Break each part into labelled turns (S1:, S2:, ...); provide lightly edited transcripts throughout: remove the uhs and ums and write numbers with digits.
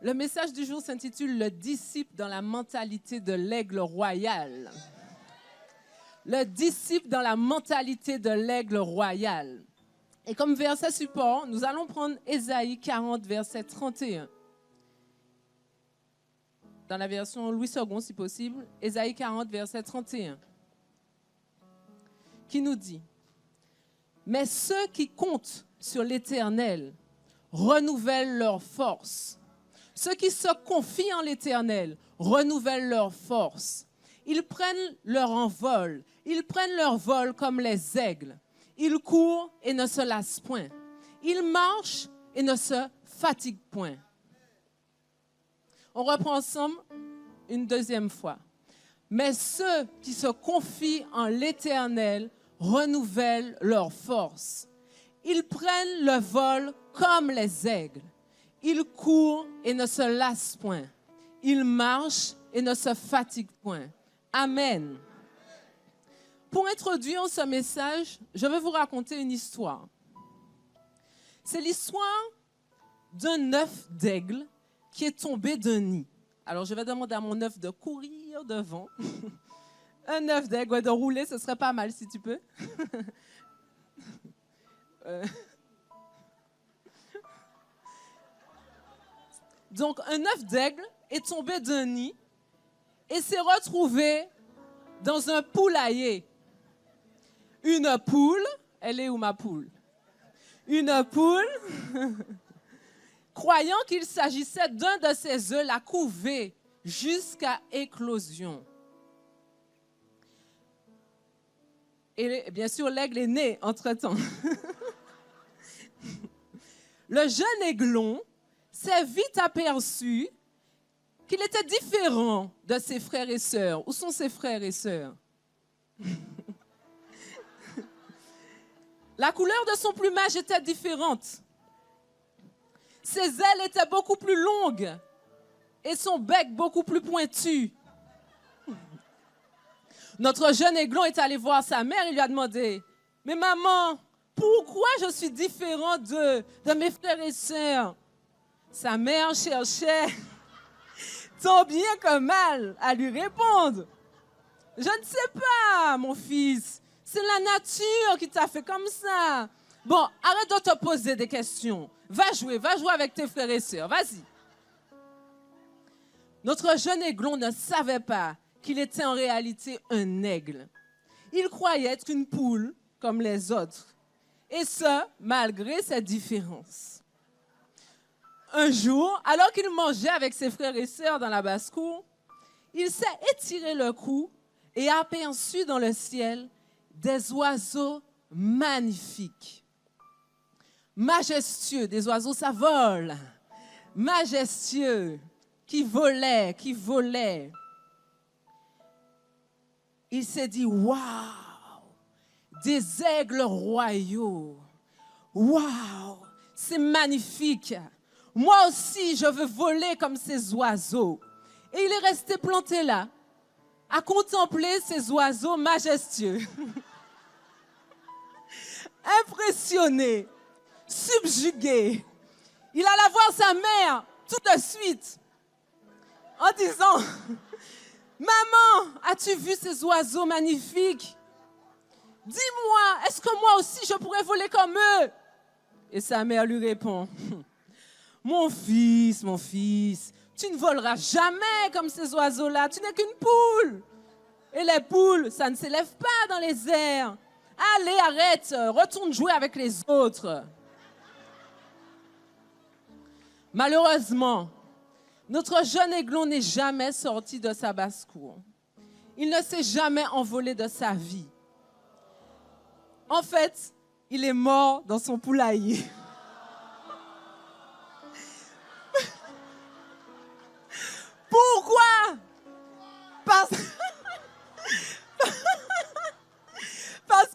S1: Le message du jour s'intitule « Le disciple dans la mentalité de l'aigle royal ». Le disciple dans la mentalité de l'aigle royal. Et comme verset support, nous allons prendre Ésaïe 40, verset 31. Dans la version Louis II, si possible, Ésaïe 40, verset 31. Qui nous dit « Mais ceux qui comptent sur l'Éternel renouvellent leur force. Ceux qui se confient en l'Éternel renouvellent leur force. Ils prennent leur envol. Ils prennent leur vol comme les aigles. Ils courent et ne se lassent point. Ils marchent et ne se fatiguent point. » On reprend ensemble une deuxième fois. Mais ceux qui se confient en l'Éternel renouvellent leur force. Ils prennent le vol comme les aigles. Ils courent et ne se lassent point. Ils marchent et ne se fatiguent point. Amen. Pour introduire ce message, je vais vous raconter une histoire. C'est l'histoire d'un œuf d'aigle qui est tombé d'un nid. Alors, je vais demander à mon œuf de courir devant. Un œuf d'aigle, de rouler, ce serait pas mal si tu peux. Donc, un œuf d'aigle est tombé d'un nid et s'est retrouvé dans un poulailler. Une poule, elle est où ma poule? Une poule, croyant qu'il s'agissait d'un de ses œufs, l'a couvé jusqu'à éclosion. Et bien sûr, l'aigle est né entre-temps. Le jeune aiglon s'est vite aperçu qu'il était différent de ses frères et sœurs. Où sont ses frères et sœurs? La couleur de son plumage était différente. Ses ailes étaient beaucoup plus longues et son bec beaucoup plus pointu. Notre jeune aiglon est allé voir sa mère et lui a demandé « Mais maman, pourquoi je suis différent de mes frères et sœurs ?» Sa mère cherchait tant bien que mal à lui répondre. « Je ne sais pas, mon fils. C'est la nature qui t'a fait comme ça. Bon, arrête de te poser des questions. Va jouer avec tes frères et sœurs. Vas-y. » Notre jeune aiglon ne savait pas qu'il était en réalité un aigle. Il croyait être une poule comme les autres. Et ce, malgré ses différences. Un jour, alors qu'il mangeait avec ses frères et sœurs dans la basse-cour, il s'est étiré le cou et a aperçu dans le ciel des oiseaux magnifiques. Majestueux, des oiseaux, ça vole. Majestueux, qui volaient. Il s'est dit, waouh, des aigles royaux. Waouh, c'est magnifique. Moi aussi, je veux voler comme ces oiseaux. Et il est resté planté là, à contempler ces oiseaux majestueux. Impressionné, subjugué. Il alla voir sa mère tout de suite en disant « Maman, as-tu vu ces oiseaux magnifiques? Dis-moi, est-ce que moi aussi je pourrais voler comme eux? » Et sa mère lui répond « Mon fils, tu ne voleras jamais comme ces oiseaux-là, tu n'es qu'une poule. Et les poules, ça ne s'élève pas dans les airs. Allez, arrête, retourne jouer avec les autres. » Malheureusement, notre jeune aiglon n'est jamais sorti de sa basse-cour. Il ne s'est jamais envolé de sa vie. En fait, il est mort dans son poulailler. Pourquoi? Parce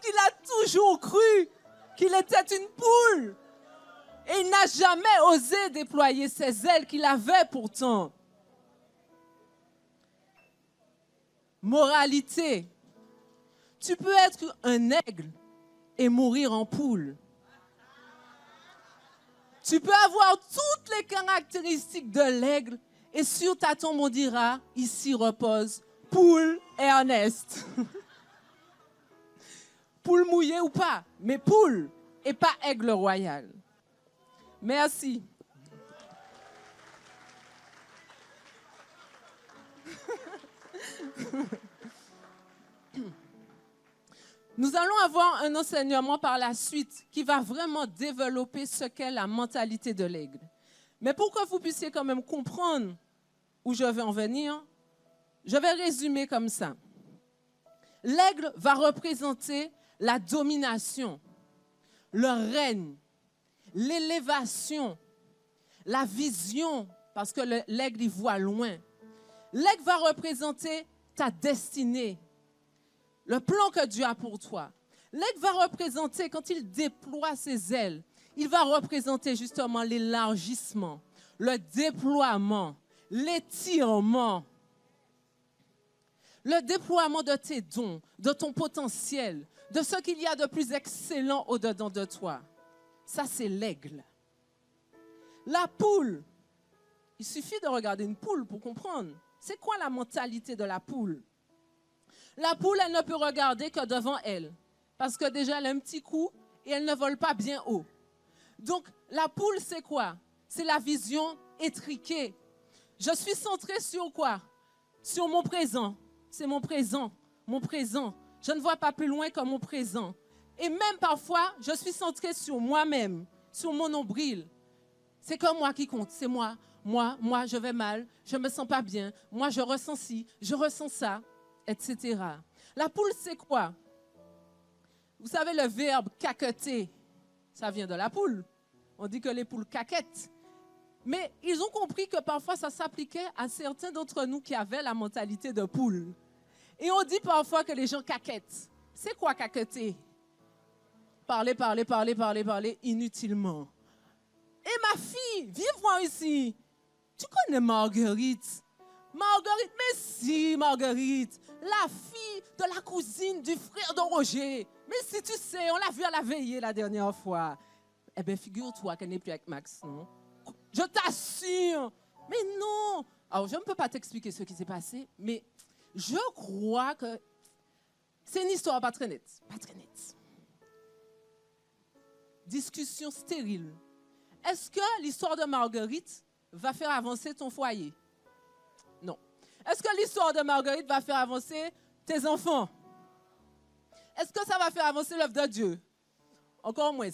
S1: qu'il a toujours cru qu'il était une poule. Et il n'a jamais osé déployer ses ailes qu'il avait pourtant. Moralité, tu peux être un aigle et mourir en poule. Tu peux avoir toutes les caractéristiques de l'aigle et sur ta tombe, on dira, ici repose poule Ernest. Poule mouillée ou pas, mais poule et pas aigle royal. Merci. Nous allons avoir un enseignement par la suite qui va vraiment développer ce qu'est la mentalité de l'aigle. Mais pour que vous puissiez quand même comprendre où je vais en venir, je vais résumer comme ça. L'aigle va représenter la domination, le règne, l'élévation, la vision, parce que l'aigle y voit loin. L'aigle va représenter ta destinée, le plan que Dieu a pour toi. L'aigle va représenter, quand il déploie ses ailes, il va représenter justement l'élargissement, le déploiement, l'étirement, le déploiement de tes dons, de ton potentiel, de ce qu'il y a de plus excellent au-dedans de toi. Ça, c'est l'aigle. La poule, il suffit de regarder une poule pour comprendre. C'est quoi la mentalité de la poule? La poule, elle ne peut regarder que devant elle, parce que déjà, elle a un petit cou et elle ne vole pas bien haut. Donc, la poule, c'est quoi? C'est la vision étriquée. Je suis centrée sur quoi? Sur mon présent. C'est mon présent, mon présent. Je ne vois pas plus loin que mon présent. Et même parfois, je suis centrée sur moi-même, sur mon nombril. C'est comme moi qui compte, c'est moi. Moi, je vais mal, je ne me sens pas bien. Moi, je ressens ci, je ressens ça, etc. La poule, c'est quoi? Vous savez, le verbe caqueter, ça vient de la poule. On dit que les poules caquettent. Mais ils ont compris que parfois, ça s'appliquait à certains d'entre nous qui avaient la mentalité de poule. Et on dit parfois que les gens caquettent. C'est quoi caqueter? Parler inutilement. Et ma fille, viens voir ici. Tu connais Marguerite? Marguerite, mais si, Marguerite, la fille de la cousine du frère de Roger. Mais si tu sais, on l'a vue à la veillée la dernière fois. Eh bien, figure-toi qu'elle n'est plus avec Max, non? Je t'assure. Mais non. Alors, je ne peux pas t'expliquer ce qui s'est passé, mais je crois que c'est une histoire pas très nette. Pas très nette. Discussion stérile. Est-ce que l'histoire de Marguerite va faire avancer ton foyer? Non. Est-ce que l'histoire de Marguerite va faire avancer tes enfants? Est-ce que ça va faire avancer l'œuvre de Dieu? Encore moins.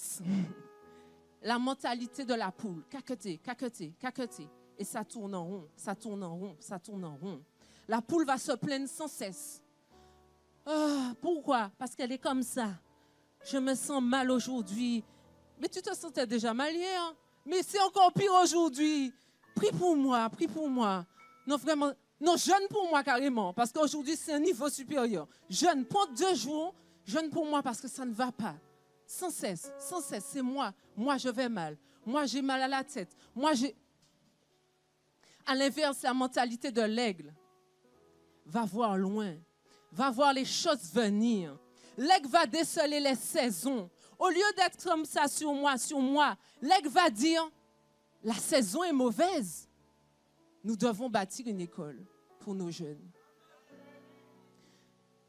S1: La mentalité de la poule. Caqueter, caqueter, caqueter. Et ça tourne en rond, ça tourne en rond, ça tourne en rond. La poule va se plaindre sans cesse. Pourquoi? Parce qu'elle est comme ça. Je me sens mal aujourd'hui. Mais tu te sentais déjà mal hier. Mais c'est encore pire aujourd'hui. Prie pour moi, prie pour moi. Non, vraiment, non, jeûne pour moi carrément. Parce qu'aujourd'hui, c'est un niveau supérieur. Jeûne, prends 2 jours, jeûne pour moi parce que ça ne va pas. Sans cesse, c'est moi. Moi, je vais mal. Moi, j'ai mal à la tête. Moi, j'ai... À l'inverse, la mentalité de l'aigle va voir loin, va voir les choses venir. L'aigle va déceler les saisons. Au lieu d'être comme ça sur moi, l'aigle va dire, la saison est mauvaise. Nous devons bâtir une école pour nos jeunes.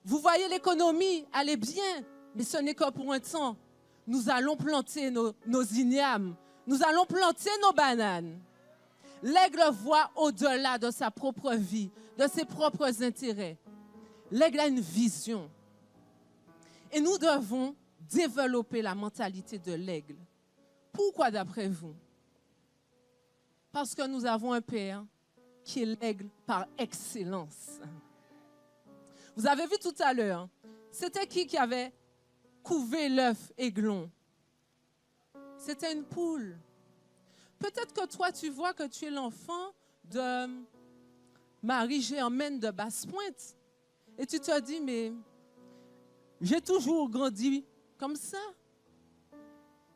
S1: Vous voyez l'économie, elle est bien, mais ce n'est que pour un temps. Nous allons planter nos ignames, nous allons planter nos bananes. L'aigle voit au-delà de sa propre vie, de ses propres intérêts. L'aigle a une vision. Et nous devons développer la mentalité de l'aigle. Pourquoi d'après vous? Parce que nous avons un Père qui est l'aigle par excellence. Vous avez vu tout à l'heure, c'était qui avait couvé l'œuf aiglon? C'était une poule. Peut-être que toi, tu vois que tu es l'enfant de Marie-Germaine de Basse-Pointe. Et tu te dis, mais j'ai toujours grandi comme ça.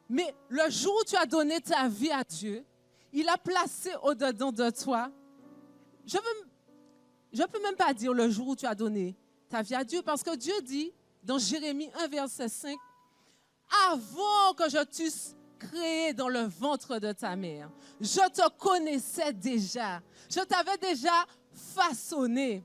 S1: Mais le jour où tu as donné ta vie à Dieu, il a placé au-dedans de toi. Je ne peux même pas dire le jour où tu as donné ta vie à Dieu, parce que Dieu dit, dans Jérémie 1, verset 5, « Avant que je t'eusse créé dans le ventre de ta mère. Je te connaissais déjà. Je t'avais déjà façonné.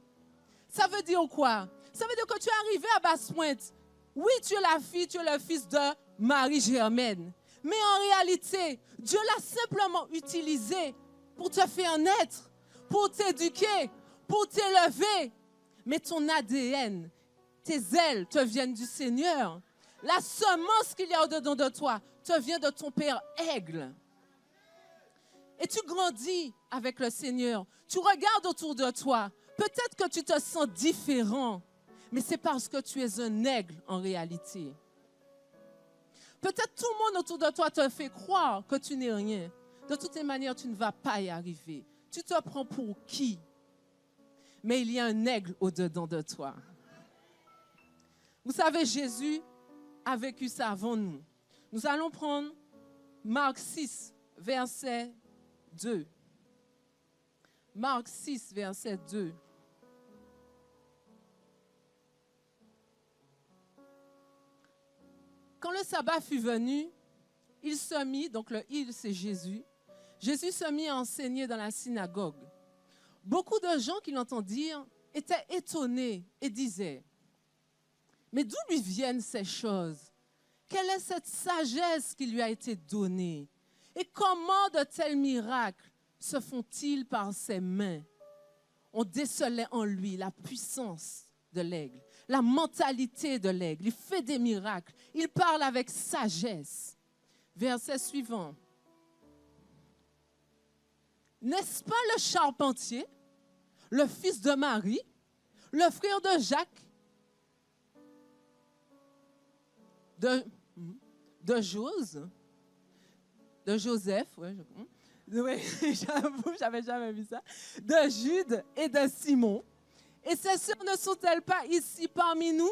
S1: Ça veut dire quoi? Ça veut dire que tu es arrivé à Basse-Pointe. Oui, tu es la fille, tu es le fils de Marie-Germaine. Mais en réalité, Dieu l'a simplement utilisé pour te faire naître, pour t'éduquer, pour t'élever. Mais ton ADN, tes ailes te viennent du Seigneur. La semence qu'il y a au-dedans de toi te vient de ton Père Aigle. Et tu grandis avec le Seigneur. Tu regardes autour de toi. Peut-être que tu te sens différent, mais c'est parce que tu es un aigle en réalité. Peut-être tout le monde autour de toi te fait croire que tu n'es rien. De toutes les manières, tu ne vas pas y arriver. Tu te prends pour qui? Mais il y a un aigle au-dedans de toi. Vous savez, Jésus a vécu ça avant nous. Nous allons prendre Marc 6, verset 2. Marc 6, verset 2. Quand le sabbat fut venu, il se mit, donc le il c'est Jésus, Jésus se mit à enseigner dans la synagogue. Beaucoup de gens qui l'entendirent étaient étonnés et disaient, mais d'où lui viennent ces choses? Quelle est cette sagesse qui lui a été donnée? Et comment de tels miracles se font-ils par ses mains? On décelait en lui la puissance de l'aigle, la mentalité de l'aigle. Il fait des miracles. Il parle avec sagesse. Verset suivant. N'est-ce pas le charpentier, le fils de Marie, le frère de Jacques, de Joseph, j'avoue, j'avais jamais vu ça, de Jude et de Simon. Et ces sœurs ne sont-elles pas ici parmi nous?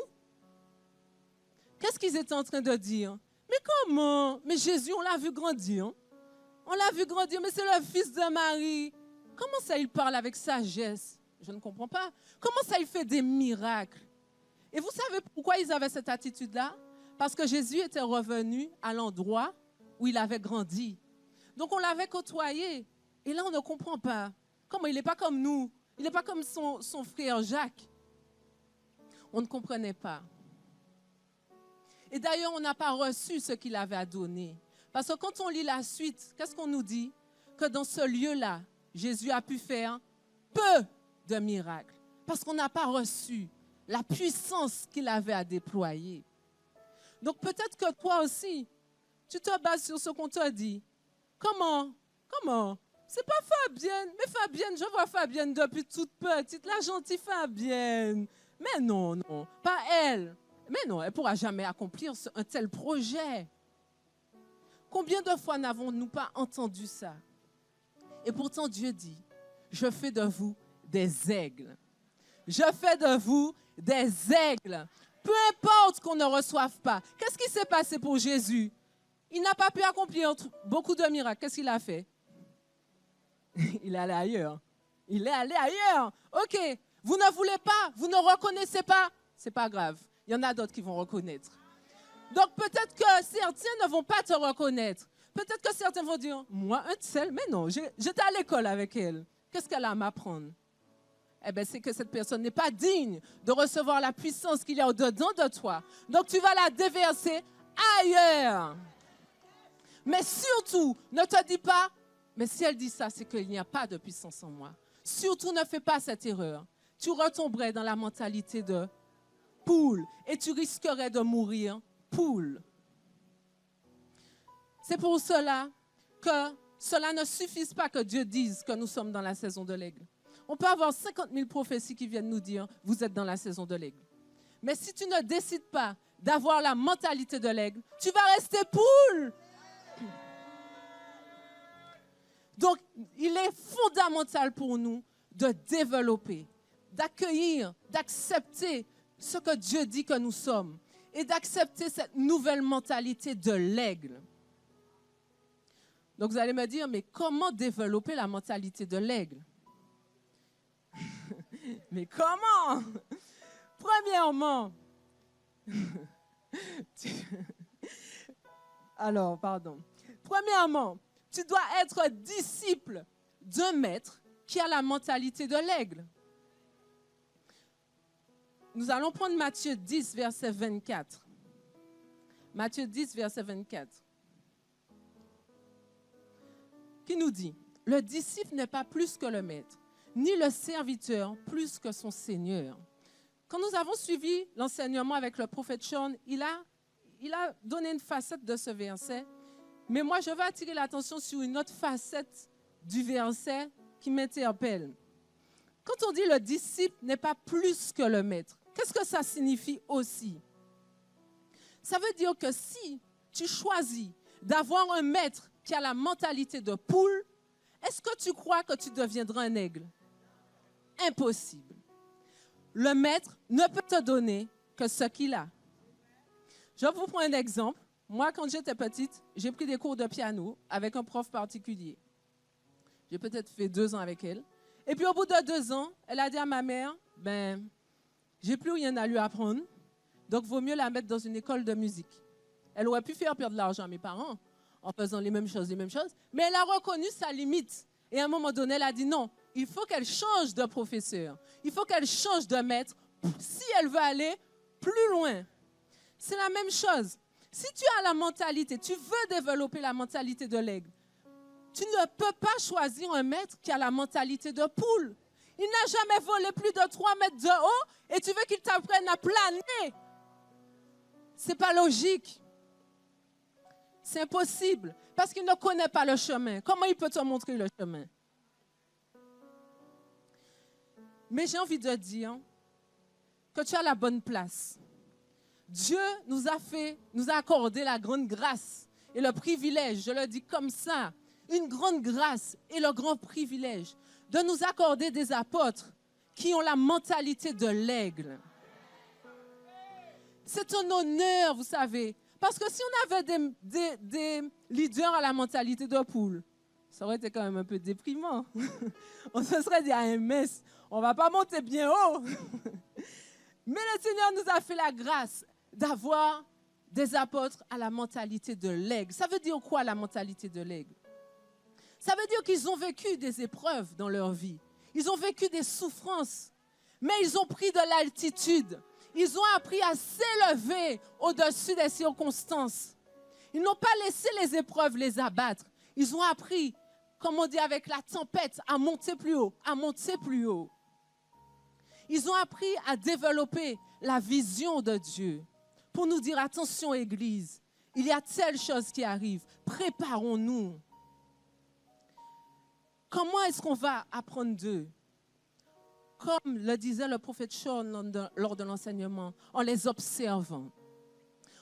S1: Qu'est-ce qu'ils étaient en train de dire? Mais comment? Mais Jésus, on l'a vu grandir. On l'a vu grandir, mais c'est le fils de Marie. Comment ça, il parle avec sagesse? Je ne comprends pas. Comment ça, il fait des miracles? Et vous savez pourquoi ils avaient cette attitude-là? Parce que Jésus était revenu à l'endroit où il avait grandi. Donc, on l'avait côtoyé. Et là, on ne comprend pas. Comment? Il n'est pas comme nous. Il n'est pas comme son frère Jacques. On ne comprenait pas. Et d'ailleurs, on n'a pas reçu ce qu'il avait à donner. Parce que quand on lit la suite, qu'est-ce qu'on nous dit? Que dans ce lieu-là, Jésus a pu faire peu de miracles. Parce qu'on n'a pas reçu la puissance qu'il avait à déployer. Donc peut-être que toi aussi, tu te bases sur ce qu'on t'a dit. Comment? C'est pas Fabienne. Mais Fabienne, je vois Fabienne depuis toute petite, la gentille Fabienne. Mais non, pas elle. Mais non, elle ne pourra jamais accomplir un tel projet. Combien de fois n'avons-nous pas entendu ça? Et pourtant Dieu dit, je fais de vous des aigles. Je fais de vous des aigles. Peu importe qu'on ne reçoive pas. Qu'est-ce qui s'est passé pour Jésus? Il n'a pas pu accomplir beaucoup de miracles. Qu'est-ce qu'il a fait? Il est allé ailleurs. Il est allé ailleurs. OK. Vous ne voulez pas, vous ne reconnaissez pas. Ce n'est pas grave. Il y en a d'autres qui vont reconnaître. Donc peut-être que certains ne vont pas te reconnaître. Peut-être que certains vont dire, moi, un tel, mais non, j'étais à l'école avec elle. Qu'est-ce qu'elle a à m'apprendre? Eh bien, c'est que cette personne n'est pas digne de recevoir la puissance qu'il y a au-dedans de toi. Donc tu vas la déverser ailleurs. Mais surtout, ne te dis pas, mais si elle dit ça, c'est qu'il n'y a pas de puissance en moi. Surtout, ne fais pas cette erreur. Tu retomberais dans la mentalité de poule et tu risquerais de mourir poule. C'est pour cela que cela ne suffise pas que Dieu dise que nous sommes dans la saison de l'aigle. On peut avoir 50 000 prophéties qui viennent nous dire « vous êtes dans la saison de l'aigle ». Mais si tu ne décides pas d'avoir la mentalité de l'aigle, tu vas rester poule. Donc, il est fondamental pour nous de développer, d'accueillir, d'accepter ce que Dieu dit que nous sommes et d'accepter cette nouvelle mentalité de l'aigle. Donc, vous allez me dire, mais comment développer la mentalité de l'aigle? Mais comment? Premièrement, alors, pardon. Premièrement, tu dois être disciple d'un maître qui a la mentalité de l'aigle. Nous allons prendre Matthieu 10, verset 24. Matthieu 10, verset 24. Qui nous dit, « Le disciple n'est pas plus que le maître, ni le serviteur plus que son Seigneur. » Quand nous avons suivi l'enseignement avec le prophète Sean, il a donné une facette de ce verset. Mais moi, je veux attirer l'attention sur une autre facette du verset qui m'interpelle. Quand on dit le disciple n'est pas plus que le maître, qu'est-ce que ça signifie aussi? Ça veut dire que si tu choisis d'avoir un maître qui a la mentalité de poule, est-ce que tu crois que tu deviendras un aigle? Impossible. Le maître ne peut te donner que ce qu'il a. Je vous prends un exemple. Moi, quand j'étais petite, j'ai pris des cours de piano avec un prof particulier. J'ai peut-être fait 2 ans avec elle. Et puis, au bout de 2 ans, elle a dit à ma mère, j'ai plus rien à lui apprendre, donc vaut mieux la mettre dans une école de musique. Elle aurait pu faire perdre de l'argent à mes parents en faisant les mêmes choses, mais elle a reconnu sa limite. Et à un moment donné, elle a dit non, il faut qu'elle change de professeur. Il faut qu'elle change de maître si elle veut aller plus loin. C'est la même chose. Si tu as la mentalité, tu veux développer la mentalité de l'aigle, tu ne peux pas choisir un maître qui a la mentalité de poule. Il n'a jamais volé plus de 3 mètres de haut et tu veux qu'il t'apprenne à planer. Ce n'est pas logique. C'est impossible parce qu'il ne connaît pas le chemin. Comment il peut te montrer le chemin? Mais j'ai envie de dire que tu as la bonne place. Dieu nous a accordé la grande grâce et le privilège, je le dis comme ça, une grande grâce et le grand privilège de nous accorder des apôtres qui ont la mentalité de l'aigle. C'est un honneur, vous savez, parce que si on avait des leaders à la mentalité de poule, ça aurait été quand même un peu déprimant. On se serait dit, ah, mince, on ne va pas monter bien haut. Mais le Seigneur nous a fait la grâce d'avoir des apôtres à la mentalité de l'aigle. Ça veut dire quoi, la mentalité de l'aigle? Ça veut dire qu'ils ont vécu des épreuves dans leur vie. Ils ont vécu des souffrances, mais ils ont pris de l'altitude. Ils ont appris à s'élever au-dessus des circonstances. Ils n'ont pas laissé les épreuves les abattre. Ils ont appris, comme on dit avec la tempête, à monter plus haut, à monter plus haut. Ils ont appris à développer la vision de Dieu pour nous dire, attention Église, il y a telle chose qui arrive, préparons-nous. Comment est-ce qu'on va apprendre d'eux? Comme le disait le prophète Sean lors de l'enseignement, en les observant,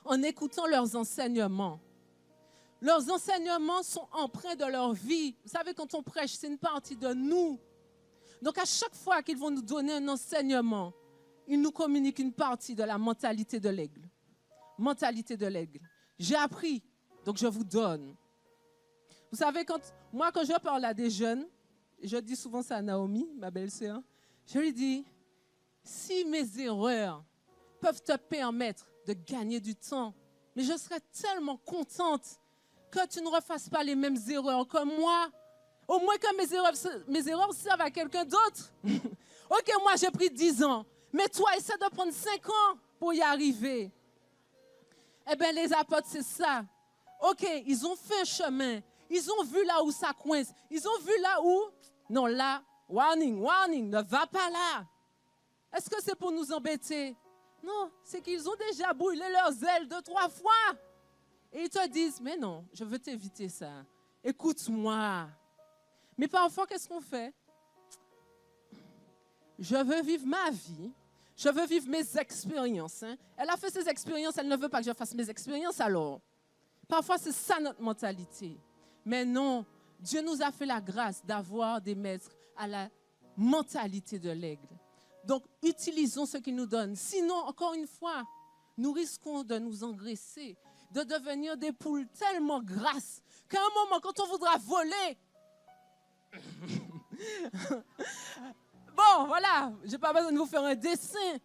S1: en écoutant leurs enseignements. Leurs enseignements sont empreints de leur vie. Vous savez, quand on prêche, c'est une partie de nous. Donc, à chaque fois qu'ils vont nous donner un enseignement, ils nous communiquent une partie de la mentalité de l'aigle. Mentalité de l'aigle. J'ai appris, donc je vous donne. Vous savez, quand je parle à des jeunes, je dis souvent ça à Naomi, ma belle-sœur, je lui dis, si mes erreurs peuvent te permettre de gagner du temps, mais je serais tellement contente que tu ne refasses pas les mêmes erreurs que moi. Au moins que mes erreurs servent à quelqu'un d'autre. OK, moi j'ai pris 10 ans, mais toi essaie de prendre 5 ans pour y arriver. Eh bien, les apôtres, c'est ça. OK, ils ont fait un chemin. Ils ont vu là où ça coince. Ils ont vu là où... Non, là, warning, ne va pas là. Est-ce que c'est pour nous embêter? Non, c'est qu'ils ont déjà brûlé leurs ailes 2-3 fois. Et ils te disent, mais non, je veux t'éviter ça. Écoute-moi. Mais parfois, qu'est-ce qu'on fait? Je veux vivre ma vie. Je veux vivre mes expériences. Hein? Elle a fait ses expériences, elle ne veut pas que je fasse mes expériences alors. Parfois, c'est ça notre mentalité. Mais non, Dieu nous a fait la grâce d'avoir des maîtres à la mentalité de l'aigle. Donc, utilisons ce qu'il nous donne. Sinon, encore une fois, nous risquons de nous engraisser, de devenir des poules tellement grasses qu'à un moment, quand on voudra voler, bon, voilà, je n'ai pas besoin de vous faire un dessin.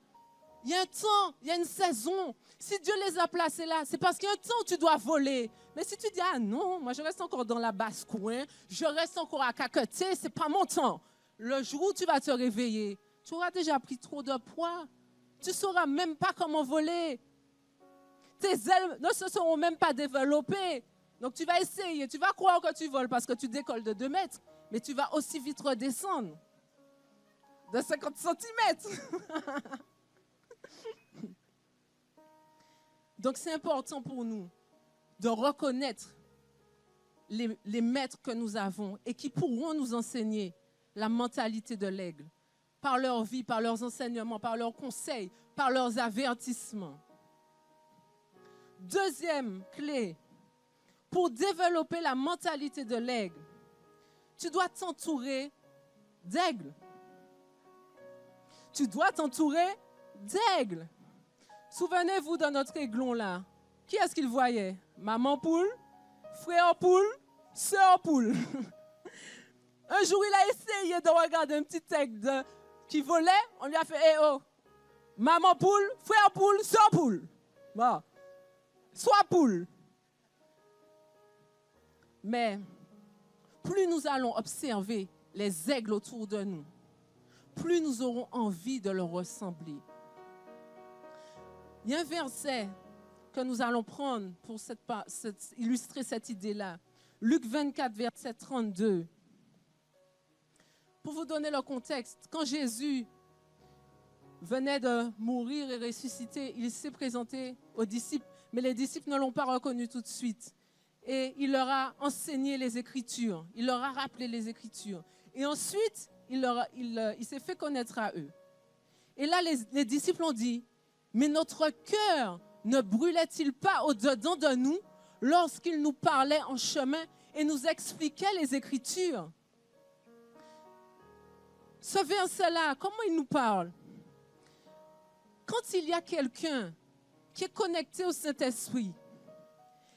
S1: Il y a un temps, il y a une saison. Si Dieu les a placés là, c'est parce qu'il y a un temps où tu dois voler. Mais si tu dis, ah non, moi je reste encore dans la basse-coin, je reste encore à caqueter, c'est pas mon temps. Le jour où tu vas te réveiller, tu auras déjà pris trop de poids. Tu ne sauras même pas comment voler. Tes ailes ne se seront même pas développées. Donc tu vas essayer, tu vas croire que tu voles parce que tu décolles de 2 mètres, mais tu vas aussi vite redescendre de 50 centimètres. Donc c'est important pour nous de reconnaître les maîtres que nous avons et qui pourront nous enseigner la mentalité de l'aigle par leur vie, par leurs enseignements, par leurs conseils, par leurs avertissements. Deuxième clé, pour développer la mentalité de l'aigle, tu dois t'entourer d'aigles. Tu dois t'entourer d'aigles. Souvenez-vous de notre aiglon là. Qui est-ce qu'il voyait? Maman poule, frère poule, sœur poule. Un jour, il a essayé de regarder un petit aigle qui volait. On lui a fait, hey, oh, maman poule, frère poule, sœur poule. Bon, sois poule. Mais plus nous allons observer les aigles autour de nous, plus nous aurons envie de leur ressembler. Il y a un verset que nous allons prendre pour illustrer cette idée-là. Luc 24, verset 32. Pour vous donner le contexte, quand Jésus venait de mourir et ressusciter, il s'est présenté aux disciples, mais les disciples ne l'ont pas reconnu tout de suite. Et il leur a enseigné les Écritures, il leur a rappelé les Écritures. Et ensuite, il s'est fait connaître à eux. Et là, les disciples ont dit, mais notre cœur ne brûlait-il pas au-dedans de nous lorsqu'il nous parlait en chemin et nous expliquait les Écritures? Ce verset-là, comment il nous parle? Quand il y a quelqu'un qui est connecté au Saint-Esprit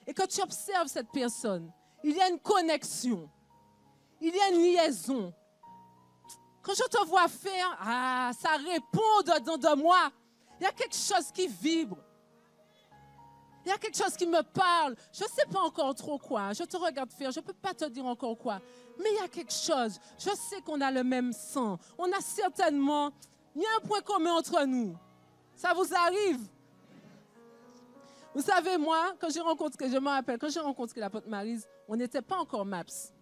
S1: et que tu observes cette personne, il y a une connexion, il y a une liaison. Quand je te vois faire, ça répond dedans de moi. Il y a quelque chose qui vibre. Il y a quelque chose qui me parle. Je ne sais pas encore trop quoi. Je te regarde faire. Je ne peux pas te dire encore quoi. Mais il y a quelque chose. Je sais qu'on a le même sang. On a certainement... Il y a un point commun entre nous. Ça vous arrive? Vous savez, moi, je me rappelle, quand j'ai rencontré l'apôtre Maryse, on n'était pas encore MAPS.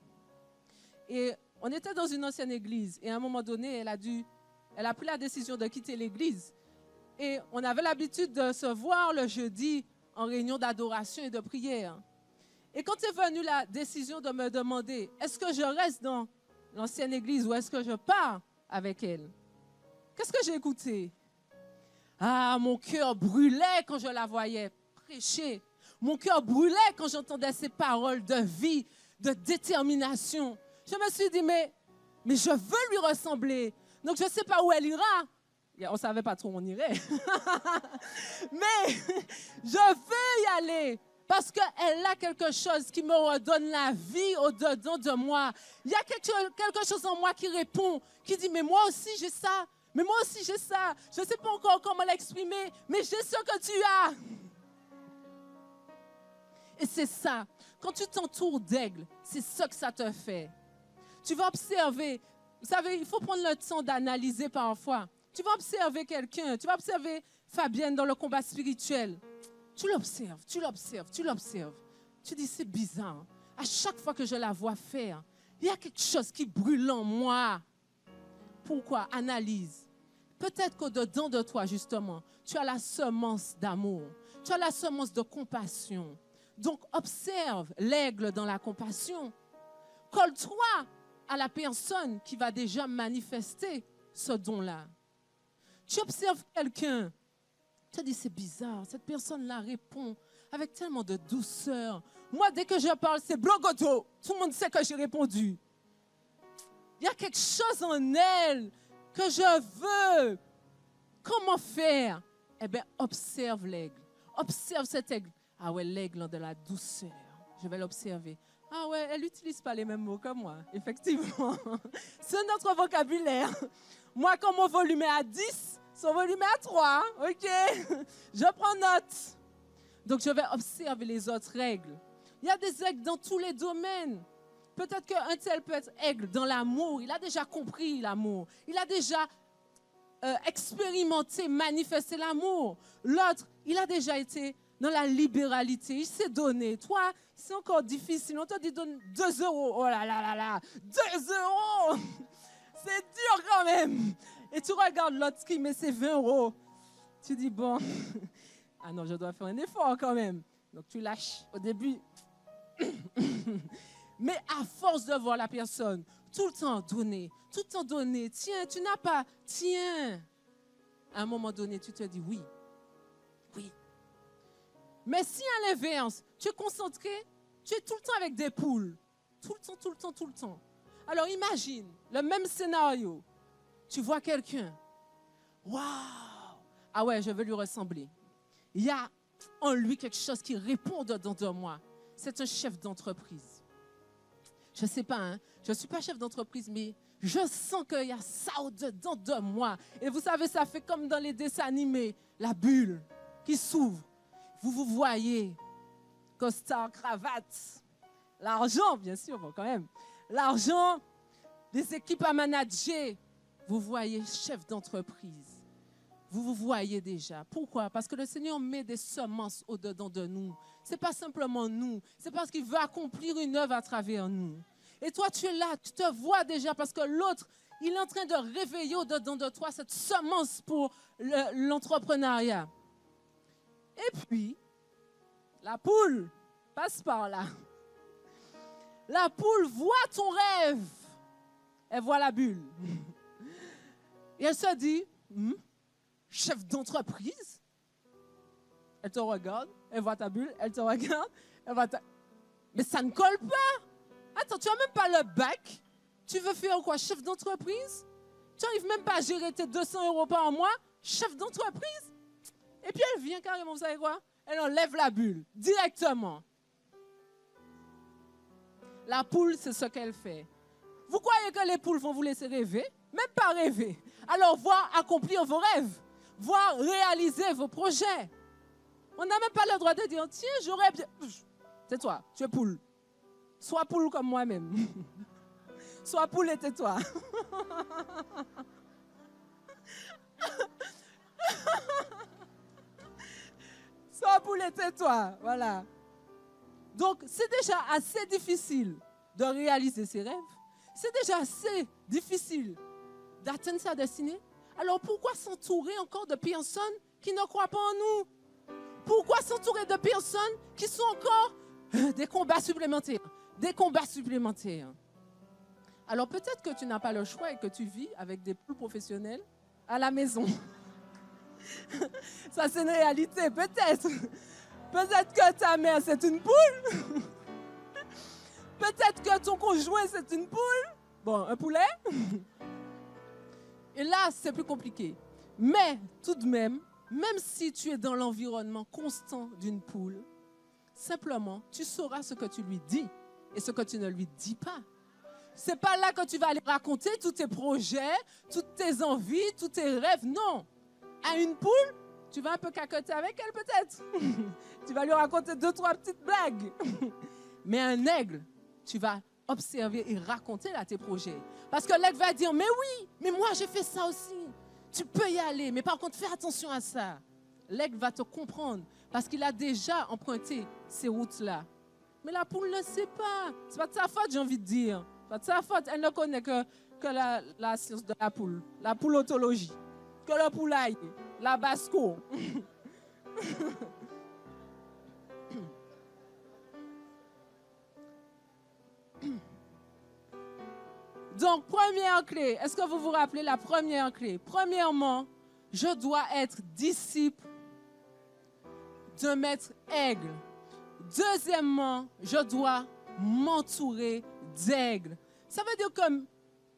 S1: Et on était dans une ancienne église. Et à un moment donné, elle a pris la décision de quitter l'église. Et on avait l'habitude de se voir le jeudi en réunion d'adoration et de prière. Et quand est venue la décision de me demander, est-ce que je reste dans l'ancienne église ou est-ce que je pars avec elle? Qu'est-ce que j'ai écouté? Mon cœur brûlait quand je la voyais prêcher. Mon cœur brûlait quand j'entendais ses paroles de vie, de détermination. Je me suis dit, mais je veux lui ressembler. Donc, je ne sais pas où elle ira. On ne savait pas trop où on irait. Mais je veux y aller parce qu'elle a quelque chose qui me redonne la vie au-dedans de moi. Il y a quelque chose en moi qui répond, qui dit, mais moi aussi j'ai ça. Mais moi aussi j'ai ça. Je ne sais pas encore comment l'exprimer, mais j'ai ce que tu as. Et c'est ça. Quand tu t'entoures d'aigles, c'est ça que ça te fait. Tu vas observer. Vous savez, il faut prendre le temps d'analyser parfois. Tu vas observer quelqu'un, tu vas observer Fabienne dans le combat spirituel. Tu l'observes, tu l'observes, tu l'observes. Tu dis, c'est bizarre. À chaque fois que je la vois faire, il y a quelque chose qui brûle en moi. Pourquoi? Analyse. Peut-être qu'au-dedans de toi, justement, tu as la semence d'amour. Tu as la semence de compassion. Donc, observe l'aigle dans la compassion. Colle-toi à la personne qui va déjà manifester ce don-là. Tu observes quelqu'un, tu te dis, c'est bizarre, cette personne-là répond avec tellement de douceur. Moi, dès que je parle, c'est blogoto. Tout le monde sait que j'ai répondu. Il y a quelque chose en elle que je veux. Comment faire? Eh bien, observe l'aigle. Observe cet aigle. Ah ouais, l'aigle a de la douceur. Je vais l'observer. Ah ouais, elle n'utilise pas les mêmes mots que moi, effectivement. C'est notre vocabulaire. Moi, quand mon volume est à 10, Son volume est à 3, OK? Je prends note. Donc, je vais observer les autres règles. Il y a des aigles dans tous les domaines. Peut-être qu'un tel peut être aigle dans l'amour. Il a déjà compris l'amour. Il a déjà expérimenté, manifesté l'amour. L'autre, il a déjà été dans la libéralité. Il s'est donné. Toi, c'est encore difficile. On te dit donne 2 €. Oh là là là là. 2 €. C'est dur quand même. Et tu regardes l'autre qui met ses 20 €. Tu dis, bon, ah non, je dois faire un effort quand même. Donc tu lâches au début. Mais à force de voir la personne, tout le temps donner, tiens, tu n'as pas, tiens. À un moment donné, tu te dis oui. Mais si à l'inverse, tu es concentré, tu es tout le temps avec des poules. Tout le temps. Alors imagine le même scénario. Tu vois quelqu'un. Waouh! Ah ouais, je veux lui ressembler. Il y a en lui quelque chose qui répond dedans de moi. C'est un chef d'entreprise. Je ne sais pas, hein? Je ne suis pas chef d'entreprise, mais je sens qu'il y a ça au-dedans de moi. Et vous savez, ça fait comme dans les dessins animés, la bulle qui s'ouvre. Vous voyez, costard, cravate, l'argent, bien sûr, bon, quand même. L'argent, les équipes à manager. Vous voyez, chef d'entreprise. Vous voyez déjà. Pourquoi? Parce que le Seigneur met des semences au-dedans de nous. Ce n'est pas simplement nous. C'est parce qu'il veut accomplir une œuvre à travers nous. Et toi, tu es là, tu te vois déjà parce que l'autre, il est en train de réveiller au-dedans de toi cette semence pour l'entrepreneuriat. Et puis, la poule passe par là. La poule voit ton rêve. Elle voit la bulle. Et elle se dit, chef d'entreprise. Elle te regarde, elle voit ta bulle, elle te regarde, elle voit ta... Mais ça ne colle pas. Attends, tu n'as même pas le bac. Tu veux faire quoi, chef d'entreprise? Tu n'arrives même pas à gérer tes 200 € par mois, chef d'entreprise? Et puis elle vient carrément, vous savez quoi? Elle enlève la bulle, directement. La poule, c'est ce qu'elle fait. Vous croyez que les poules vont vous laisser rêver? Même pas rêver. Alors, voir accomplir vos rêves. Voir réaliser vos projets. On n'a même pas le droit de dire, tiens, j'aurais bien... C'est toi, tu es poule. Sois poule comme moi-même. Sois poule et tais-toi. Sois poule et tais-toi. Voilà. Donc, c'est déjà assez difficile de réaliser ses rêves. C'est déjà assez difficile d'atteindre sa destinée. Alors, pourquoi s'entourer encore de personnes qui ne croient pas en nous? Pourquoi s'entourer de personnes qui sont encore des combats supplémentaires? Des combats supplémentaires. Alors, peut-être que tu n'as pas le choix et que tu vis avec des poules professionnelles à la maison. Ça, c'est une réalité, peut-être. Peut-être que ta mère, c'est une poule. Peut-être que ton conjoint, c'est une poule. Bon, un poulet. Et là, c'est plus compliqué. Mais, tout de même si tu es dans l'environnement constant d'une poule, simplement, tu sauras ce que tu lui dis et ce que tu ne lui dis pas. C'est pas là que tu vas aller raconter tous tes projets, toutes tes envies, tous tes rêves. Non. À une poule, tu vas un peu cacoter avec elle peut-être. Tu vas lui raconter 2, 3 petites blagues. Mais un aigle, tu vas observer et raconter là tes projets. Parce que l'aigle va dire, mais oui, mais moi j'ai fait ça aussi. Tu peux y aller, mais par contre, fais attention à ça. L'aigle va te comprendre parce qu'il a déjà emprunté ces routes-là. Mais la poule ne sait pas. Ce n'est pas de sa faute, j'ai envie de dire. Ce n'est pas de sa faute. Elle ne connaît que la science de la poule, la poulotologie, que le poulailler, la basse-cour. Donc, première clé, est-ce que vous vous rappelez la première clé? Premièrement, je dois être disciple d'un maître aigle. Deuxièmement, je dois m'entourer d'aigles. Ça veut dire que,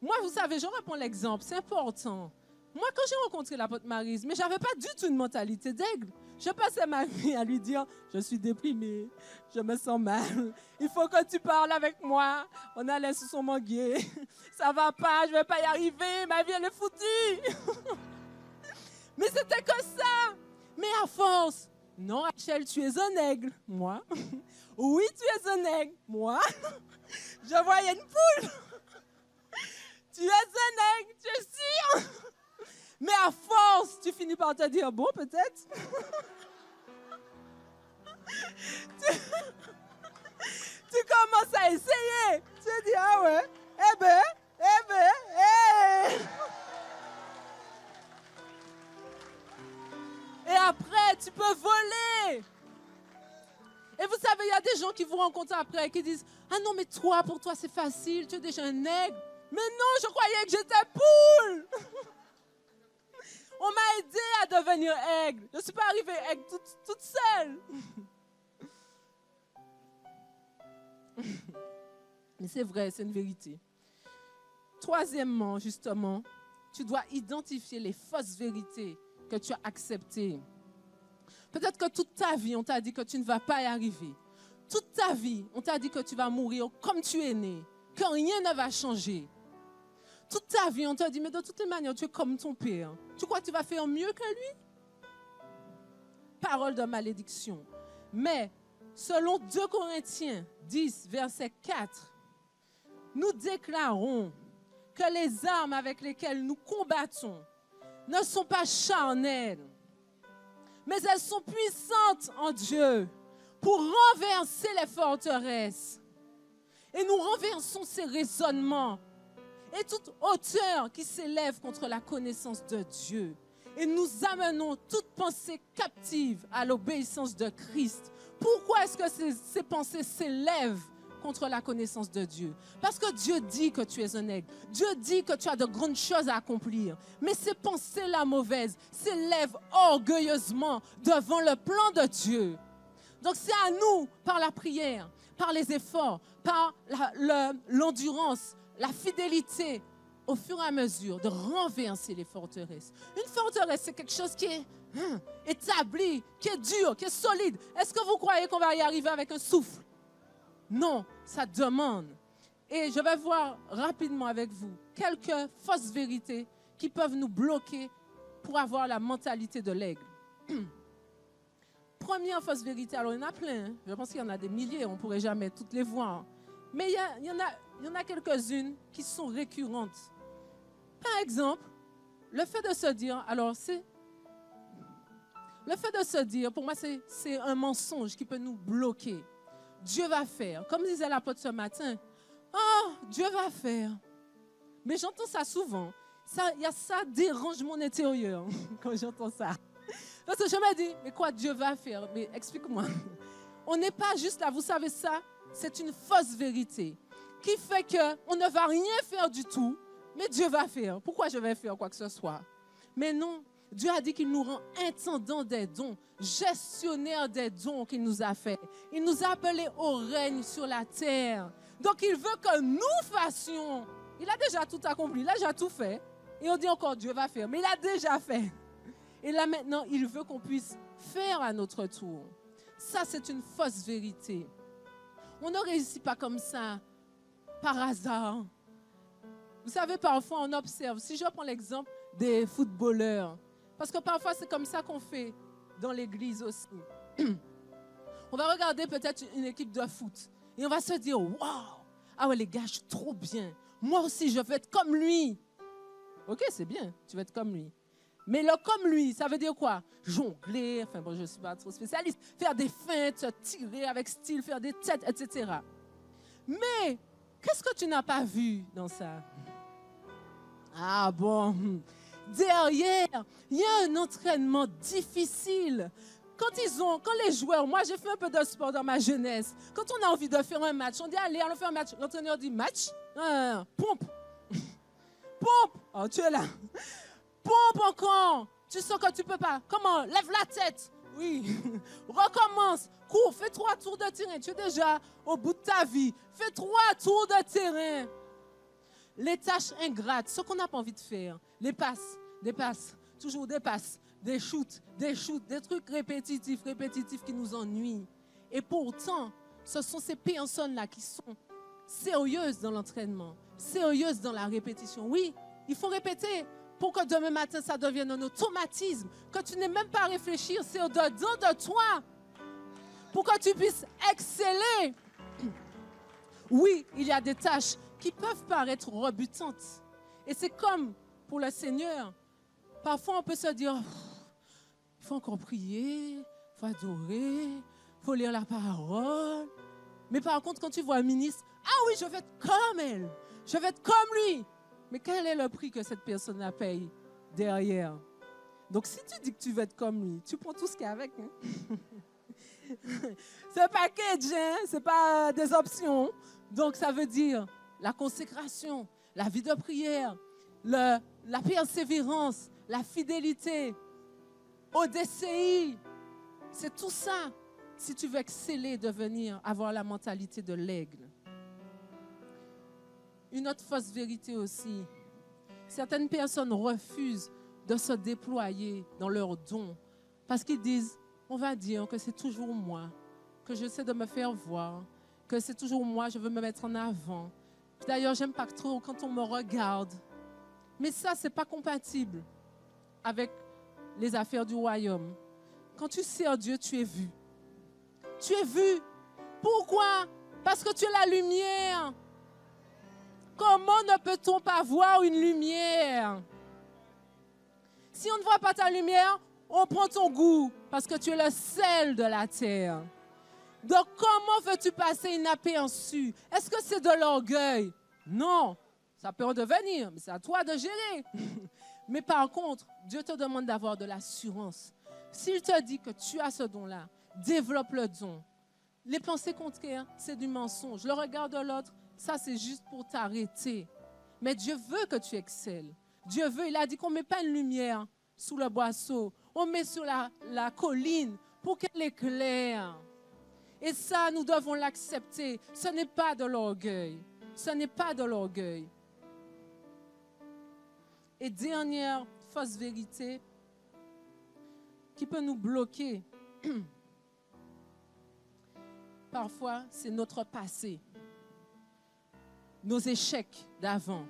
S1: moi, vous savez, je reprends l'exemple, c'est important. Moi, quand j'ai rencontré l'apôtre Maryse, mais je n'avais pas du tout une mentalité d'aigle. Je passais ma vie à lui dire, je suis déprimée, je me sens mal, il faut que tu parles avec moi. On allait sous son manguier, ça va pas, je ne vais pas y arriver, ma vie elle est foutue. Mais c'était que ça. Mais à force, non, Rachel, tu es un aigle. Moi. Oui, tu es un aigle. Moi. Je voyais une poule. Tu es un aigle, tu es sûr. Mais à force, tu finis par te dire, bon, peut-être. Tu commences à essayer. Tu te dis, ah ouais, eh ben, hey. Et après, tu peux voler. Et vous savez, il y a des gens qui vous rencontrent après et qui disent, ah non, mais toi, pour toi, c'est facile, tu es déjà un aigle. Mais non, je croyais que j'étais poule. On m'a aidé à devenir aigle. Je ne suis pas arrivée aigle toute seule. Mais c'est vrai, c'est une vérité. Troisièmement, justement, tu dois identifier les fausses vérités que tu as acceptées. Peut-être que toute ta vie, on t'a dit que tu ne vas pas y arriver. Toute ta vie, on t'a dit que tu vas mourir comme tu es né, que rien ne va changer. Toute ta vie, on t'a dit, mais de toute manière, tu es comme ton père. Tu crois que tu vas faire mieux que lui? Parole de malédiction. Mais, selon 2 Corinthiens 10, verset 4, nous déclarons que les armes avec lesquelles nous combattons ne sont pas charnelles, mais elles sont puissantes en Dieu pour renverser les forteresses. Et nous renversons ces raisonnements et toute hauteur qui s'élève contre la connaissance de Dieu. Et nous amenons toute pensée captive à l'obéissance de Christ. Pourquoi est-ce que ces pensées s'élèvent contre la connaissance de Dieu? Parce que Dieu dit que tu es un aigle. Dieu dit que tu as de grandes choses à accomplir. Mais ces pensées-là mauvaises s'élèvent orgueilleusement devant le plan de Dieu. Donc c'est à nous, par la prière, par les efforts, par l'endurance, la fidélité, au fur et à mesure, de renverser les forteresses. Une forteresse, c'est quelque chose qui est établi, qui est dur, qui est solide. Est-ce que vous croyez qu'on va y arriver avec un souffle? Non, ça demande. Et je vais voir rapidement avec vous quelques fausses vérités qui peuvent nous bloquer pour avoir la mentalité de l'aigle. Première fausse vérité, alors il y en a plein, hein. Je pense qu'il y en a des milliers, on ne pourrait jamais toutes les voir. Mais il y en a quelques-unes qui sont récurrentes. Par exemple, le fait de se dire, pour moi, c'est un mensonge qui peut nous bloquer. Dieu va faire. Comme disait l'apôtre ce matin, oh, Dieu va faire. Mais j'entends ça souvent. Ça dérange mon intérieur quand j'entends ça. Parce que je me dis, mais quoi Dieu va faire? Mais explique-moi. On n'est pas juste là, vous savez ça, c'est une fausse vérité qui fait qu'on ne va rien faire du tout, mais Dieu va faire. Pourquoi je vais faire quoi que ce soit? Mais non, Dieu a dit qu'il nous rend intendants des dons, gestionnaires des dons qu'il nous a fait. Il nous a appelés au règne sur la terre. Donc il veut que nous fassions. Il a déjà tout accompli, il a déjà tout fait. Et on dit encore Dieu va faire, mais il a déjà fait. Et là maintenant, il veut qu'on puisse faire à notre tour. Ça, c'est une fausse vérité. On ne réussit pas comme ça, par hasard. Vous savez, parfois on observe. Si je prends l'exemple des footballeurs, parce que parfois c'est comme ça qu'on fait dans l'église aussi. On va regarder peut-être une équipe de foot et on va se dire, waouh, ah ouais les gars, je suis trop bien. Moi aussi, je veux être comme lui. Ok, c'est bien, tu veux être comme lui. Mais le comme lui, ça veut dire quoi? Jongler, enfin bon, je ne suis pas trop spécialiste, faire des feintes, tirer avec style, faire des têtes, etc. Mais, qu'est-ce que tu n'as pas vu dans ça? Ah bon, derrière, il y a un entraînement difficile. Quand les joueurs, moi j'ai fait un peu de sport dans ma jeunesse, quand on a envie de faire un match, on dit allez, allons faire un match. L'entraîneur dit match, pompe, pompe, oh tu es là. Pompe encore. Tu sens que tu ne peux pas. Comment? Lève la tête. Oui. Recommence. Cours. Fais 3 tours de terrain. Tu es déjà au bout de ta vie. Fais 3 tours de terrain. Les tâches ingrates, ce qu'on n'a pas envie de faire. Les passes, des passes. Toujours des passes. Des shoots. Des trucs répétitifs qui nous ennuient. Et pourtant, ce sont ces personnes-là qui sont sérieuses dans l'entraînement. Sérieuses dans la répétition. Oui, il faut répéter. pour que demain matin, ça devienne un automatisme, que tu n'aies même pas à réfléchir, c'est au-dedans de toi, pour que tu puisses exceller. Oui, il y a des tâches qui peuvent paraître rebutantes. Et c'est comme pour le Seigneur. Parfois, on peut se dire, il faut encore prier, il faut adorer, il faut lire la parole. Mais par contre, quand tu vois un ministre, ah oui, je vais être comme elle, je vais être comme lui. Mais quel est le prix que cette personne-là paye derrière? Donc, si tu dis que tu veux être comme lui, tu prends tout ce qu'il y a avec. Hein? C'est un package, hein? Ce n'est pas des options. Donc, ça veut dire la consécration, la vie de prière, la persévérance, la fidélité, au DCI. C'est tout ça si tu veux exceller, avoir la mentalité de l'aigle. Une autre fausse vérité aussi. Certaines personnes refusent de se déployer dans leurs dons parce qu'ils disent, on va dire que c'est toujours moi, que j'essaie de me faire voir, que c'est toujours moi, je veux me mettre en avant. D'ailleurs, j'aime pas trop quand on me regarde. Mais ça, c'est pas compatible avec les affaires du royaume. Quand tu sers Dieu, tu es vu. Tu es vu. Pourquoi? Parce que tu es la lumière. Comment ne peut-on pas voir une lumière? Si on ne voit pas ta lumière, on prend ton goût parce que tu es le sel de la terre. Donc, comment veux-tu passer inaperçu? Est-ce que c'est de l'orgueil? Non, ça peut en devenir, mais c'est à toi de gérer. Mais par contre, Dieu te demande d'avoir de l'assurance. S'il te dit que tu as ce don-là, développe le don. Les pensées contraires, c'est du mensonge. Le regard de l'autre, ça, c'est juste pour t'arrêter. Mais Dieu veut que tu excelles. Dieu veut, il a dit qu'on ne met pas une lumière sous le boisseau. On met sur la colline pour qu'elle éclaire. Et ça, nous devons l'accepter. Ce n'est pas de l'orgueil. Ce n'est pas de l'orgueil. Et dernière fausse vérité qui peut nous bloquer. Parfois, c'est notre passé. Nos échecs d'avant.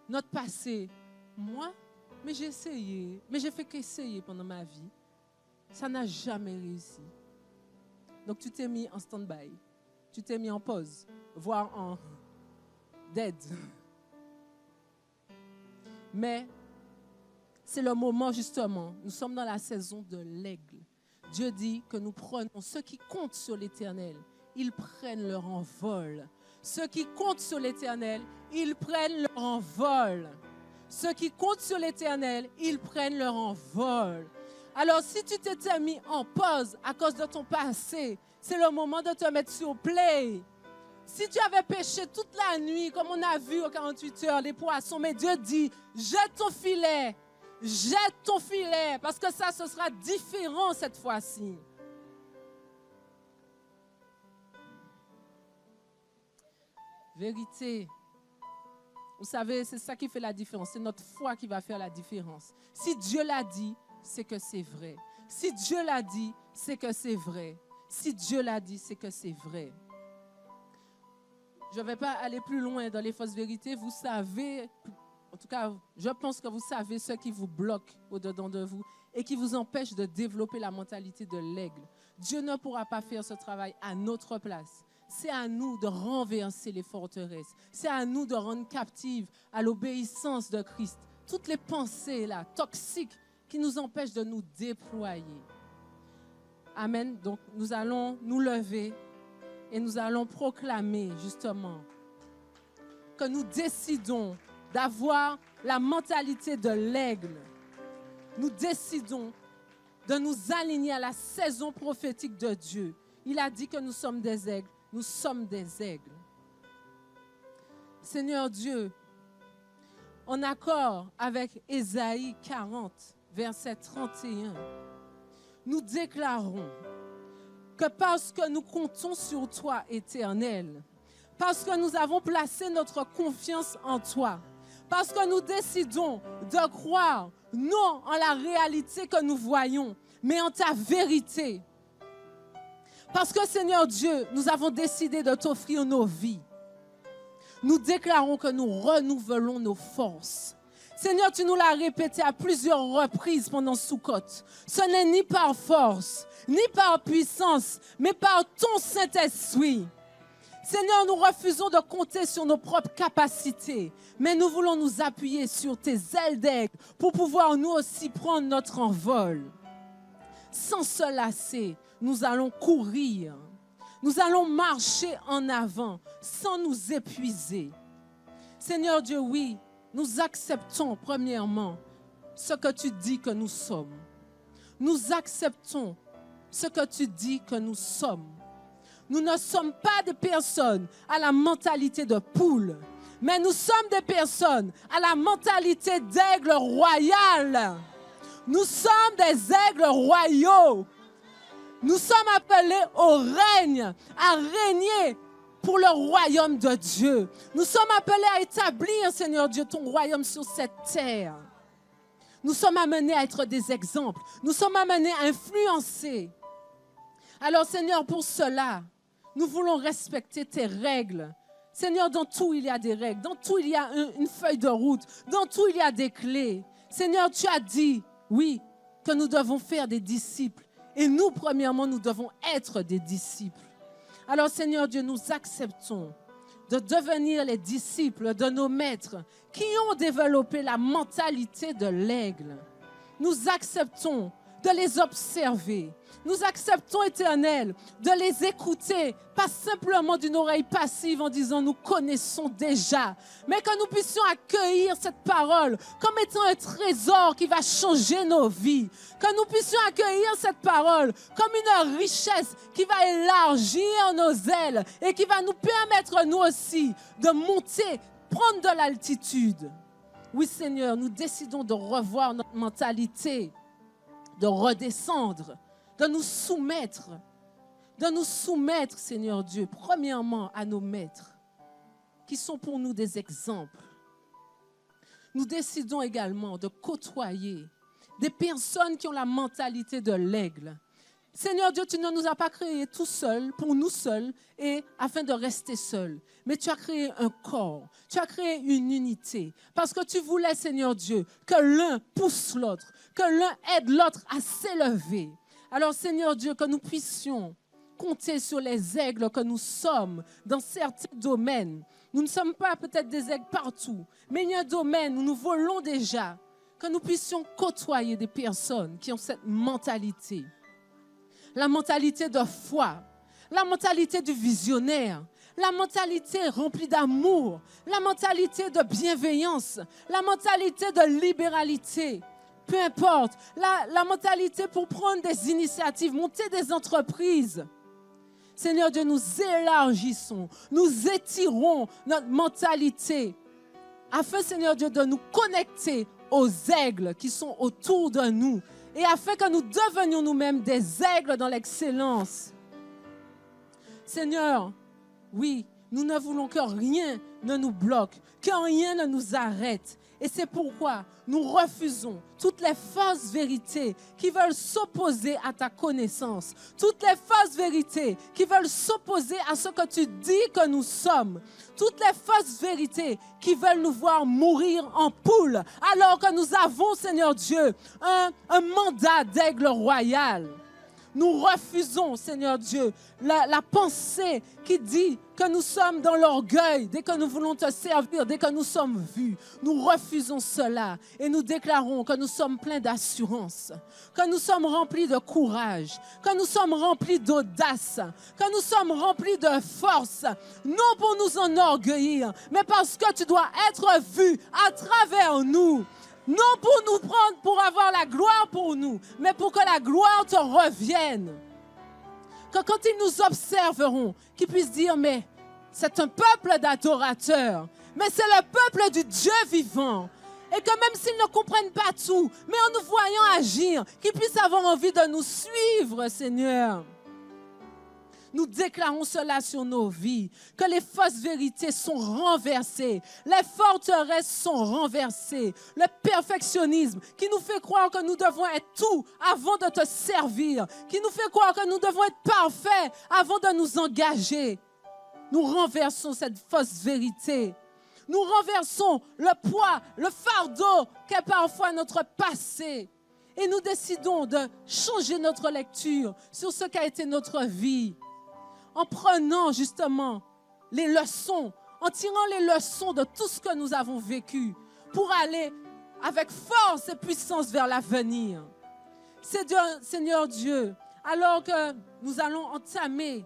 S1: Notre passé. Moi, mais j'ai essayé. Mais j'ai fait qu'essayer pendant ma vie. Ça n'a jamais réussi. Donc, tu t'es mis en stand-by. Tu t'es mis en pause, voire en dead. Mais c'est le moment, justement. Nous sommes dans la saison de l'aigle. Dieu dit que nous prenons ceux qui comptent sur l'Éternel. Ils prennent leur envol. Ceux qui comptent sur l'Éternel, ils prennent leur envol. Ceux qui comptent sur l'Éternel, ils prennent leur envol. Alors, si tu t'étais mis en pause à cause de ton passé, c'est le moment de te mettre sur play. Si tu avais pêché toute la nuit, comme on a vu aux 48 heures, les poissons, mais Dieu dit, jette ton filet, parce que ça, ce sera différent cette fois-ci. Vérité. Vous savez, c'est ça qui fait la différence. C'est notre foi qui va faire la différence. Si Dieu l'a dit, c'est que c'est vrai. Si Dieu l'a dit, c'est que c'est vrai. Si Dieu l'a dit, c'est que c'est vrai. Je ne vais pas aller plus loin dans les fausses vérités. Vous savez, en tout cas, je pense que vous savez ce qui vous bloque au-dedans de vous et qui vous empêche de développer la mentalité de l'aigle. Dieu ne pourra pas faire ce travail à notre place. C'est à nous de renverser les forteresses. C'est à nous de rendre captives à l'obéissance de Christ toutes les pensées là, toxiques qui nous empêchent de nous déployer. Amen. Donc, nous allons nous lever et nous allons proclamer justement que nous décidons d'avoir la mentalité de l'aigle. Nous décidons de nous aligner à la saison prophétique de Dieu. Il a dit que nous sommes des aigles. Nous sommes des aigles. Seigneur Dieu, en accord avec Ésaïe 40, verset 31, nous déclarons que parce que nous comptons sur toi, Éternel, parce que nous avons placé notre confiance en toi, parce que nous décidons de croire non en la réalité que nous voyons, mais en ta vérité. Parce que, Seigneur Dieu, nous avons décidé de t'offrir nos vies. Nous déclarons que nous renouvelons nos forces. Seigneur, tu nous l'as répété à plusieurs reprises pendant Soukhot. Ce n'est ni par force, ni par puissance, mais par ton Saint-Esprit. Seigneur, nous refusons de compter sur nos propres capacités, mais nous voulons nous appuyer sur tes ailes d'aigle pour pouvoir nous aussi prendre notre envol. Sans se lasser, nous allons courir. Nous allons marcher en avant sans nous épuiser. Seigneur Dieu, oui, nous acceptons premièrement ce que tu dis que nous sommes. Nous acceptons ce que tu dis que nous sommes. Nous ne sommes pas des personnes à la mentalité de poule, mais nous sommes des personnes à la mentalité d'aigle royal. Nous sommes des aigles royaux. Nous sommes appelés au règne, à régner pour le royaume de Dieu. Nous sommes appelés à établir, Seigneur Dieu, ton royaume sur cette terre. Nous sommes amenés à être des exemples. Nous sommes amenés à influencer. Alors, Seigneur, pour cela, nous voulons respecter tes règles. Seigneur, dans tout, il y a des règles. Dans tout, il y a une feuille de route. Dans tout, il y a des clés. Seigneur, tu as dit, oui, que nous devons faire des disciples. Et nous, premièrement, nous devons être des disciples. Alors, Seigneur Dieu, nous acceptons de devenir les disciples de nos maîtres qui ont développé la mentalité de l'aigle. Nous acceptons de les observer. Nous acceptons, Éternel, de les écouter, pas simplement d'une oreille passive en disant « nous connaissons déjà », mais que nous puissions accueillir cette parole comme étant un trésor qui va changer nos vies, que nous puissions accueillir cette parole comme une richesse qui va élargir nos ailes et qui va nous permettre, nous aussi, de monter, prendre de l'altitude. Oui, Seigneur, nous décidons de revoir notre mentalité, de redescendre, de nous soumettre, Seigneur Dieu, premièrement à nos maîtres, qui sont pour nous des exemples. Nous décidons également de côtoyer des personnes qui ont la mentalité de l'aigle. Seigneur Dieu, tu ne nous as pas créés tout seuls, pour nous seuls, et afin de rester seuls. Mais tu as créé un corps, tu as créé une unité. Parce que tu voulais, Seigneur Dieu, que l'un pousse l'autre, que l'un aide l'autre à s'élever. Alors, Seigneur Dieu, que nous puissions compter sur les aigles que nous sommes dans certains domaines. Nous ne sommes pas peut-être des aigles partout, mais il y a un domaine où nous volons déjà, que nous puissions côtoyer des personnes qui ont cette mentalité. La mentalité de foi, la mentalité du visionnaire, la mentalité remplie d'amour, la mentalité de bienveillance, la mentalité de libéralité. Peu importe, la mentalité pour prendre des initiatives, monter des entreprises. Seigneur Dieu, nous élargissons, nous étirons notre mentalité afin, Seigneur Dieu, de nous connecter aux aigles qui sont autour de nous et afin que nous devenions nous-mêmes des aigles dans l'excellence. Seigneur, oui, nous ne voulons que rien ne nous bloque, que rien ne nous arrête. Et c'est pourquoi nous refusons toutes les fausses vérités qui veulent s'opposer à ta connaissance, toutes les fausses vérités qui veulent s'opposer à ce que tu dis que nous sommes, toutes les fausses vérités qui veulent nous voir mourir en poule, alors que nous avons, Seigneur Dieu, un mandat d'aigle royal. Nous refusons, Seigneur Dieu, la pensée qui dit que nous sommes dans l'orgueil dès que nous voulons te servir, dès que nous sommes vus. Nous refusons cela et nous déclarons que nous sommes pleins d'assurance, que nous sommes remplis de courage, que nous sommes remplis d'audace, que nous sommes remplis de force, non pour nous enorgueillir, mais parce que tu dois être vu à travers nous. Non pour nous prendre, pour avoir la gloire pour nous, mais pour que la gloire te revienne. Que quand ils nous observeront, qu'ils puissent dire, mais c'est un peuple d'adorateurs, mais c'est le peuple du Dieu vivant. Et que même s'ils ne comprennent pas tout, mais en nous voyant agir, qu'ils puissent avoir envie de nous suivre, Seigneur. Nous déclarons cela sur nos vies, que les fausses vérités sont renversées, les forteresses sont renversées, le perfectionnisme qui nous fait croire que nous devons être tout avant de te servir, qui nous fait croire que nous devons être parfaits avant de nous engager. Nous renversons cette fausse vérité. Nous renversons le poids, le fardeau qu'est parfois notre passé. Et nous décidons de changer notre lecture sur ce qu'a été notre vie. En prenant justement les leçons, en tirant les leçons de tout ce que nous avons vécu pour aller avec force et puissance vers l'avenir. Seigneur Dieu, alors que nous allons entamer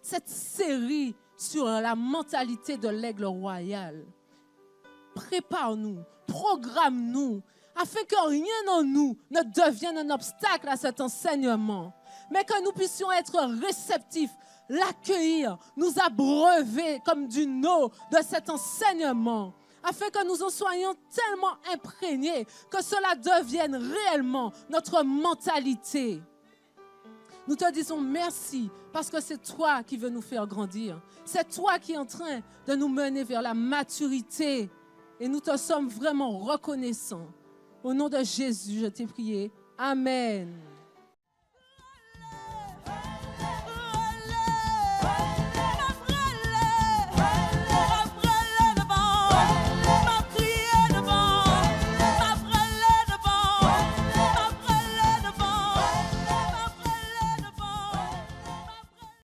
S1: cette série sur la mentalité de l'aigle royal, prépare-nous, programme-nous, afin que rien en nous ne devienne un obstacle à cet enseignement, mais que nous puissions être réceptifs, l'accueillir, nous abreuver comme d'une eau de cet enseignement, afin que nous en soyons tellement imprégnés que cela devienne réellement notre mentalité. Nous te disons merci parce que c'est toi qui veux nous faire grandir. C'est toi qui es en train de nous mener vers la maturité. Et nous te sommes vraiment reconnaissants. Au nom de Jésus, je t'ai prié. Amen.